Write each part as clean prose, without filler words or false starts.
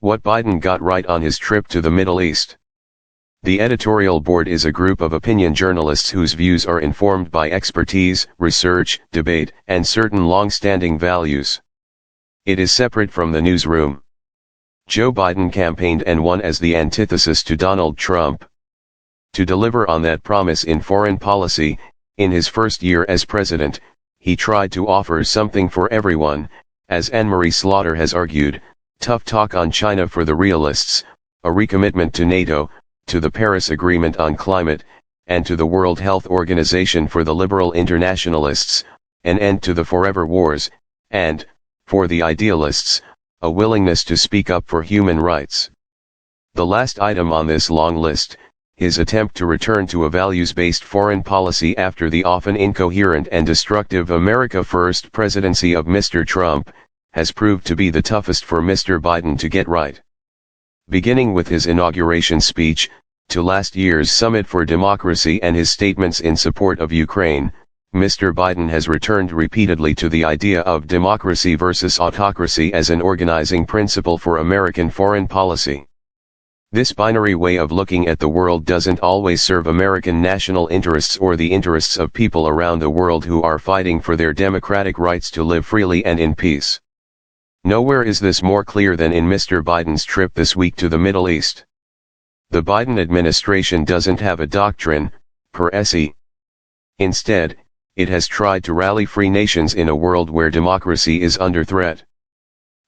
What Biden got right on his trip to the Middle East. The editorial board is a group of opinion journalists whose views are informed by expertise, research, debate, and certain long-standing values. It is separate from the newsroom. Joe Biden campaigned and won as the antithesis to Donald Trump. To deliver on that promise in foreign policy, in his first year as president, he tried to offer something for everyone, as Anne-Marie Slaughter has argued, tough talk on China for the realists, a recommitment to NATO, to the Paris Agreement on climate, and to the World Health Organization for the liberal internationalists, an end to the forever wars, and, for the idealists, a willingness to speak up for human rights. The last item on this long list, his attempt to return to a values-based foreign policy after the often incoherent and destructive America First presidency of Mr. Trump, has proved to be the toughest for Mr. Biden to get right. Beginning with his inauguration speech, to last year's Summit for Democracy and his statements in support of Ukraine, Mr. Biden has returned repeatedly to the idea of democracy versus autocracy as an organizing principle for American foreign policy. This binary way of looking at the world doesn't always serve American national interests or the interests of people around the world who are fighting for their democratic rights to live freely and in peace. Nowhere is this more clear than in Mr. Biden's trip this week to the Middle East. The Biden administration doesn't have a doctrine, per se. Instead, it has tried to rally free nations in a world where democracy is under threat.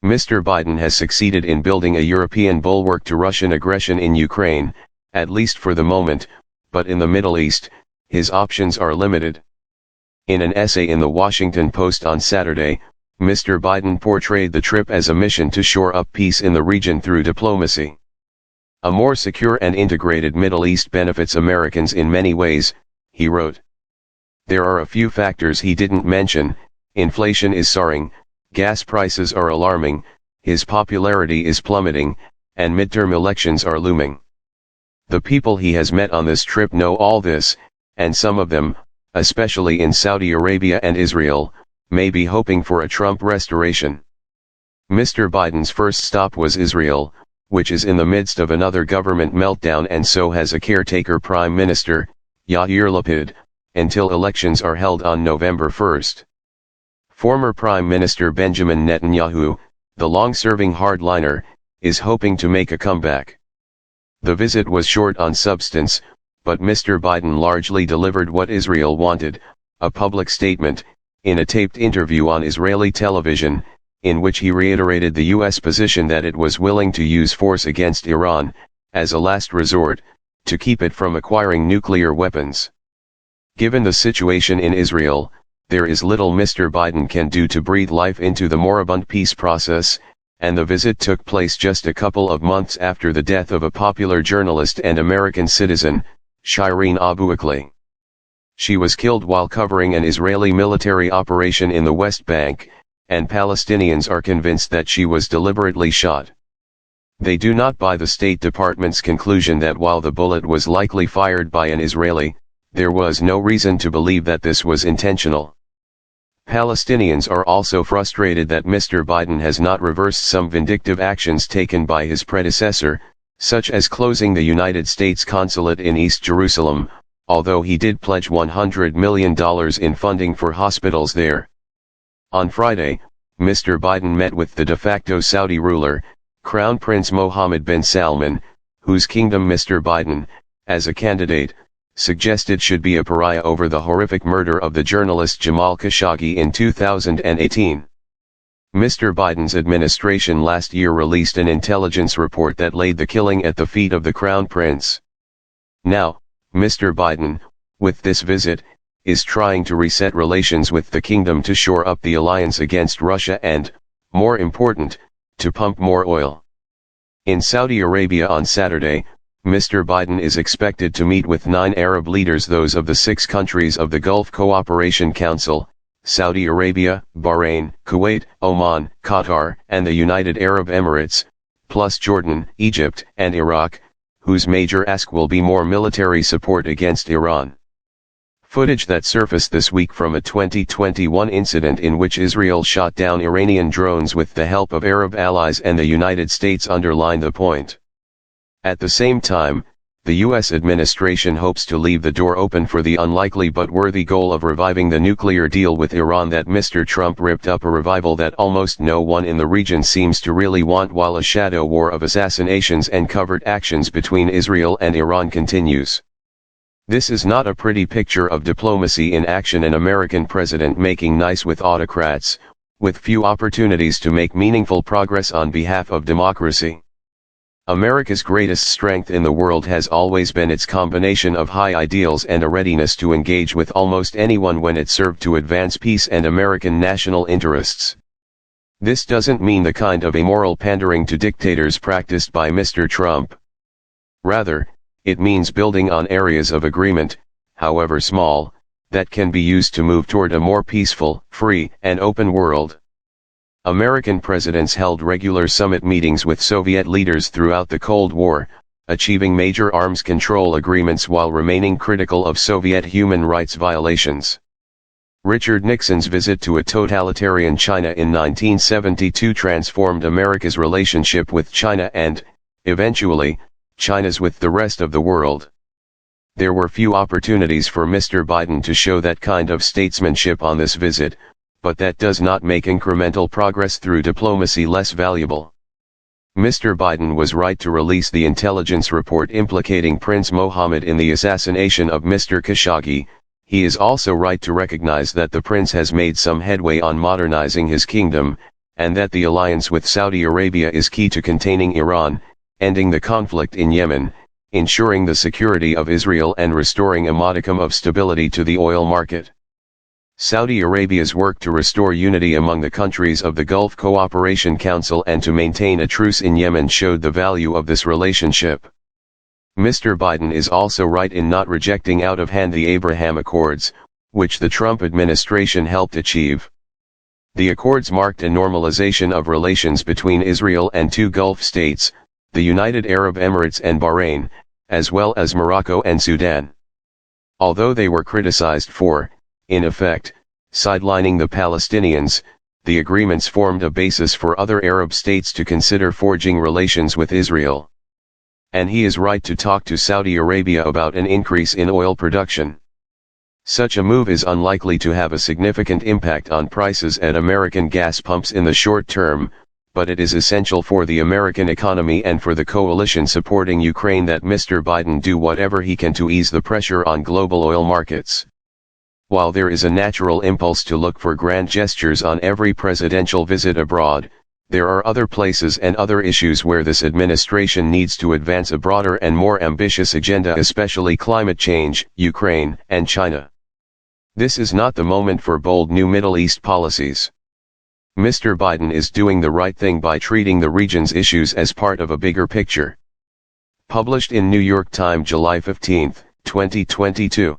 Mr. Biden has succeeded in building a European bulwark to Russian aggression in Ukraine, at least for the moment, but in the Middle East, his options are limited. In an essay in the Washington Post on Saturday, Mr. Biden portrayed the trip as a mission to shore up peace in the region through diplomacy. A more secure and integrated Middle East benefits Americans in many ways, he wrote. There are a few factors he didn't mention: inflation is soaring, gas prices are alarming, his popularity is plummeting, and midterm elections are looming. The people he has met on this trip know all this, and some of them, especially in Saudi Arabia and Israel, may be hoping for a Trump restoration. Mr. Biden's first stop was Israel, which is in the midst of another government meltdown and so has a caretaker prime minister, Yair Lapid, until elections are held on November 1st. Former Prime Minister Benjamin Netanyahu, the long-serving hardliner, is hoping to make a comeback. The visit was short on substance, but Mr. Biden largely delivered what Israel wanted, a public statement, in a taped interview on Israeli television, in which he reiterated the U.S. position that it was willing to use force against Iran, as a last resort, to keep it from acquiring nuclear weapons. Given the situation in Israel, there is little Mr. Biden can do to breathe life into the moribund peace process, and the visit took place just a couple of months after the death of a popular journalist and American citizen, Shireen Abu Akleh. She was killed while covering an Israeli military operation in the West Bank, and Palestinians are convinced that she was deliberately shot. They do not buy the State Department's conclusion that while the bullet was likely fired by an Israeli, there was no reason to believe that this was intentional. Palestinians are also frustrated that Mr. Biden has not reversed some vindictive actions taken by his predecessor, such as closing the United States consulate in East Jerusalem, although he did pledge $100 million in funding for hospitals there. On Friday, Mr. Biden met with the de facto Saudi ruler, Crown Prince Mohammed bin Salman, whose kingdom Mr. Biden, as a candidate, suggested should be a pariah over the horrific murder of the journalist Jamal Khashoggi in 2018. Mr. Biden's administration last year released an intelligence report that laid the killing at the feet of the Crown Prince. Now, Mr. Biden, with this visit, is trying to reset relations with the kingdom to shore up the alliance against Russia and, more important, to pump more oil. In Saudi Arabia on Saturday, Mr. Biden is expected to meet with 9 Arab leaders, those of the 6 countries of the Gulf Cooperation Council, Saudi Arabia, Bahrain, Kuwait, Oman, Qatar, and the United Arab Emirates, plus Jordan, Egypt, and Iraq, whose major ask will be more military support against Iran. Footage that surfaced this week from a 2021 incident in which Israel shot down Iranian drones with the help of Arab allies and the United States underline the point. At the same time, the U.S. administration hopes to leave the door open for the unlikely but worthy goal of reviving the nuclear deal with Iran that Mr. Trump ripped up, a revival that almost no one in the region seems to really want, while a shadow war of assassinations and covert actions between Israel and Iran continues. This is not a pretty picture of diplomacy in action, an American president making nice with autocrats, with few opportunities to make meaningful progress on behalf of democracy. America's greatest strength in the world has always been its combination of high ideals and a readiness to engage with almost anyone when it served to advance peace and American national interests. This doesn't mean the kind of immoral pandering to dictators practiced by Mr. Trump. Rather, it means building on areas of agreement, however small, that can be used to move toward a more peaceful, free, and open world. American presidents held regular summit meetings with Soviet leaders throughout the Cold War, achieving major arms control agreements while remaining critical of Soviet human rights violations. Richard Nixon's visit to a totalitarian China in 1972 transformed America's relationship with China and, eventually, China's with the rest of the world. There were few opportunities for Mr. Biden to show that kind of statesmanship on this visit, but that does not make incremental progress through diplomacy less valuable. Mr. Biden was right to release the intelligence report implicating Prince Mohammed in the assassination of Mr. Khashoggi. He is also right to recognize that the prince has made some headway on modernizing his kingdom, and that the alliance with Saudi Arabia is key to containing Iran, ending the conflict in Yemen, ensuring the security of Israel, and restoring a modicum of stability to the oil market. Saudi Arabia's work to restore unity among the countries of the Gulf Cooperation Council and to maintain a truce in Yemen showed the value of this relationship. Mr. Biden is also right in not rejecting out of hand the Abraham Accords, which the Trump administration helped achieve. The accords marked a normalization of relations between Israel and two Gulf states, the United Arab Emirates and Bahrain, as well as Morocco and Sudan. Although they were criticized for, in effect, sidelining the Palestinians, the agreements formed a basis for other Arab states to consider forging relations with Israel. And he is right to talk to Saudi Arabia about an increase in oil production. Such a move is unlikely to have a significant impact on prices at American gas pumps in the short term, but it is essential for the American economy and for the coalition supporting Ukraine that Mr. Biden do whatever he can to ease the pressure on global oil markets. While there is a natural impulse to look for grand gestures on every presidential visit abroad, there are other places and other issues where this administration needs to advance a broader and more ambitious agenda, especially climate change, Ukraine, and China. This is not the moment for bold new Middle East policies. Mr. Biden is doing the right thing by treating the region's issues as part of a bigger picture. Published in New York Times, July 15, 2022.